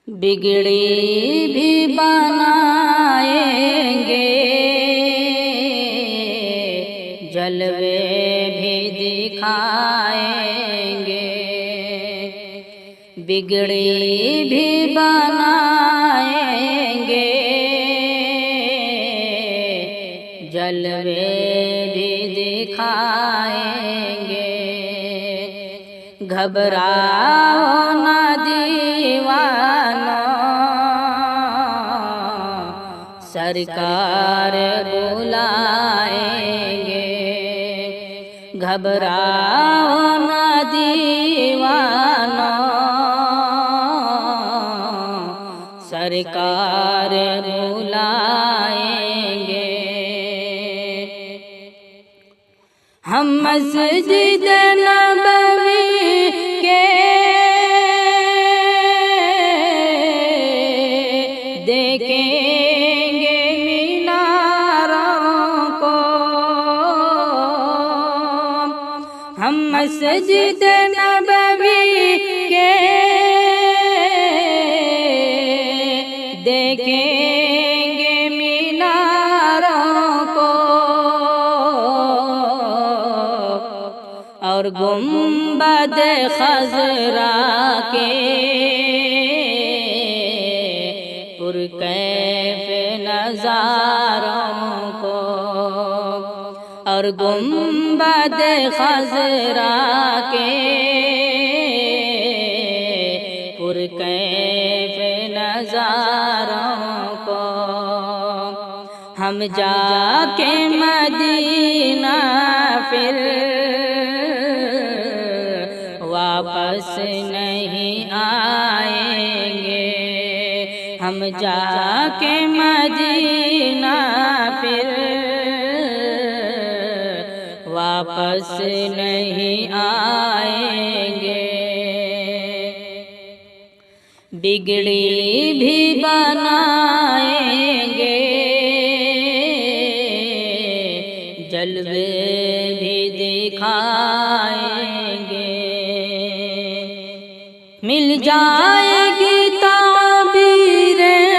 بگڑی بھی بنائیں گے، جلوے بھی دکھائیں گے، بگڑی بھی بنائیں گے، جلوے بھی دکھائیں گے، گھبراؤ نہ دیوانو، سرکار بلائیں گے، گھبراؤ نہ دیوانو، سرکار بلائیں گے، ہم مسجد نبوی کے دیکھیں گے میناروں کو، ہم مسجد نبوی کے دیکھیں گے میناروں کو، اور گنبد خضرا کے پرکیف نظاروں کو، اور گنبد خضرا کے پرکیف نظاروں کو، ہم جا کے مدینہ پھر واپس نہیں آئیں گے، ہم جا کے مدینہ پھر واپس نہیں آئیں گے، بگڑی بھی بنائیں گے، جلوے بھی دکھائیں گے، مل جائے گی تعبیریں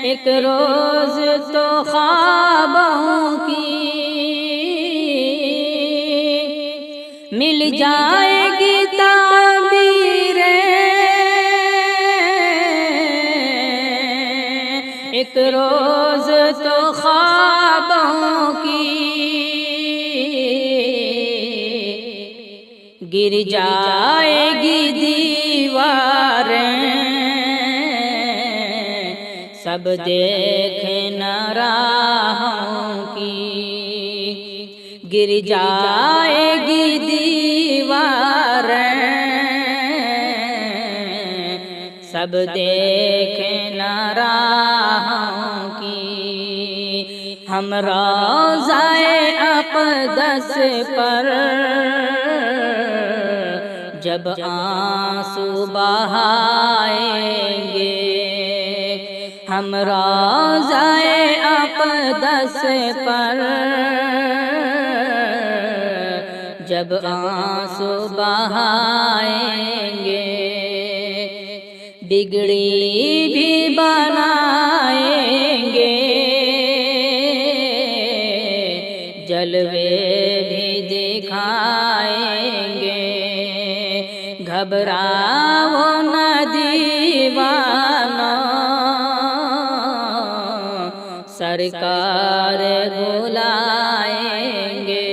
ایک روز تو خوابوں کی، مل جائے گی تعبیریں ایک روز تو خوابوں کی، گر جائے گی دیواریں سب دیکھنا راہوں کی، گر جائے گی دیواریں سب دیکھنا راہوں کی، ہم روضہ اقدس پر جب آنسو بہائیں گے، ہم روضہ اقدس پر جب آنسو بہائیں گے، بگڑی بھی بنائیں گے، جلوے بھی دکھائیں گے، گھبراؤ نہ دیوانو، سرکار بلائیں گے،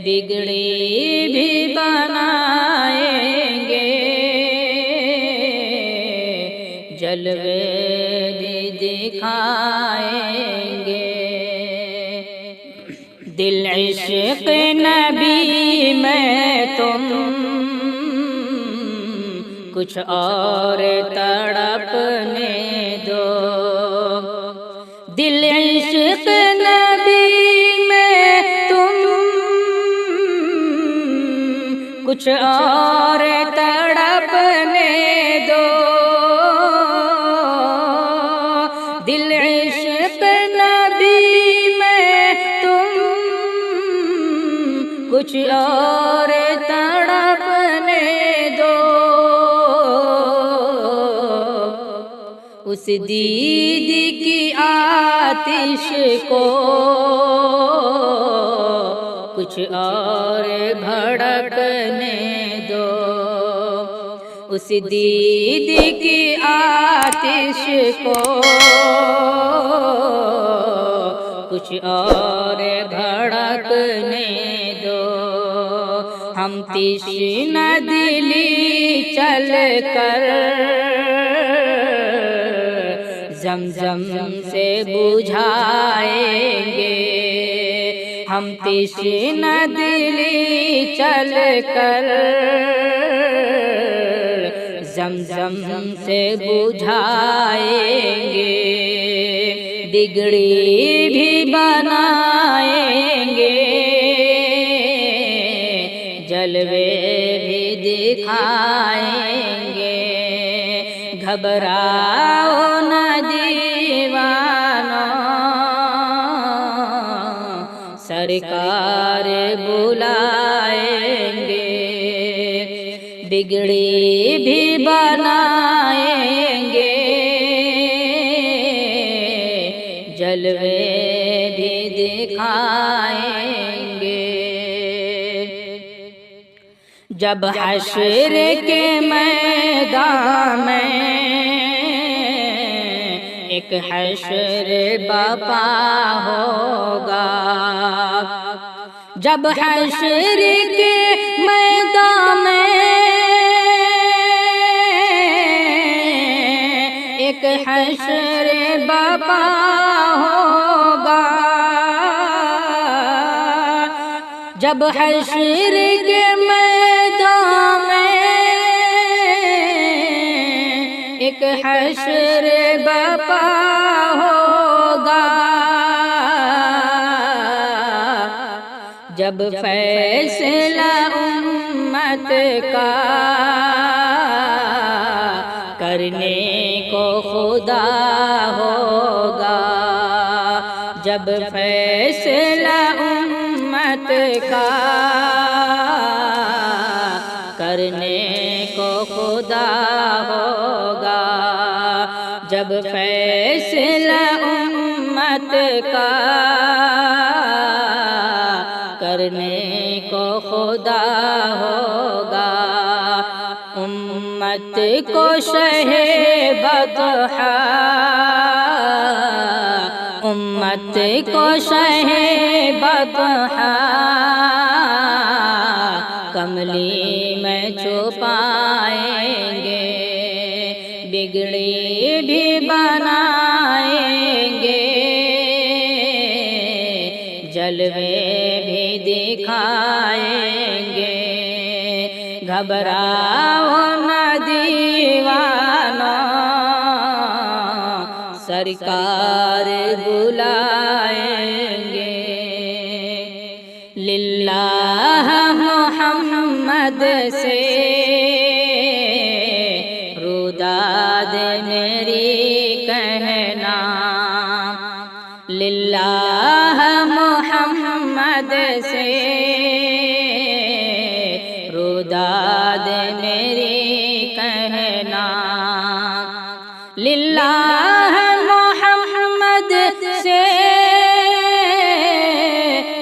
بگڑی بھی بنائیں گے، جلوے بھی دکھائیں گے، دل عشق نبی میں تم کچھ اور تڑپنے دو، دل عشق نبی میں تم کچھ اور تڑپنے دو، دل عشق نبی میں تم کچھ اور تڑپنے دو، اس دید کی آتش کو کچھ اور بھڑکنے دو، اس دید کی آتش کو کچھ اور بھڑکنے دو، ہم تشنہ دلی چل کر زمزم سے بجھائیں گے، ہم تشنہ دلی چل کر زمزم سے بجھائیں گے، بگڑی بھی بنائیں گے، جلوے بھی دکھائیں گے، گھبراؤ نہ دیوانو، سرکار بلائیں گے، بگڑی بھی بنائیں گے، جلوے بھی دکھائیں گے، جب حشر کے میدان میں ایک حشر برپا ہوگا، جب حشر کے میدان میں ایک حشر برپا ہوگا، جب حشر کے میدان میں ایک حشر برپا ہوگا، جب فیصلہ امت کا کرنے کو خدا ہوگا، جب فیصلہ امت کا کرنے کو خدا ہوگا، جب فیصلہ امت کا کرنے کو خدا ہوگا، امت کو شہ بطحا، امت کو شہ بطحا کملی میں چھپائیں گے، بگڑی بھی بنائیں گے، جلوے بھی دکھائیں گے، گھبراؤ نہ دیوانو، سرکار بلائیں گے، للہ محمد سے روداد میری کہنا، للہ محمد سے روداد میری کہنا، للہ محمد سے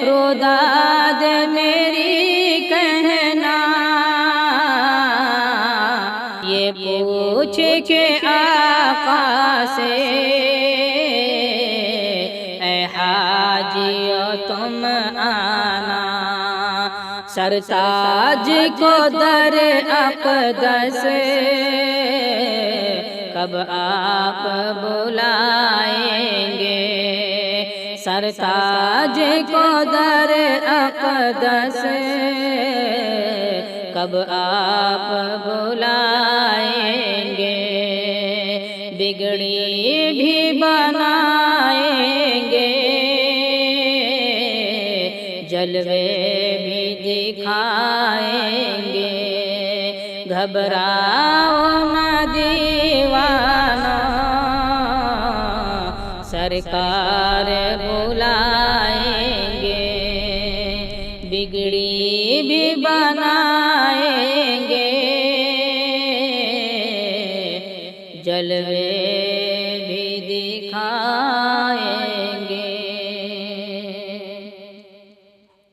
روداد میری کہنا، یہ پوچھ کے آقا سے اے حاجیو تم آنا، سرتاج کو در اقدس کب آپ بلائیں گے، سرتاج کو در اقدس کب آپ بلائیں گے، بگڑی بھی بنائیں گے، جلوے بھی دکھائیں گے، گھبراؤ نہ دیوانو، سرکار بلائیں گے، بگڑی بھی بنائیں گے، جلوے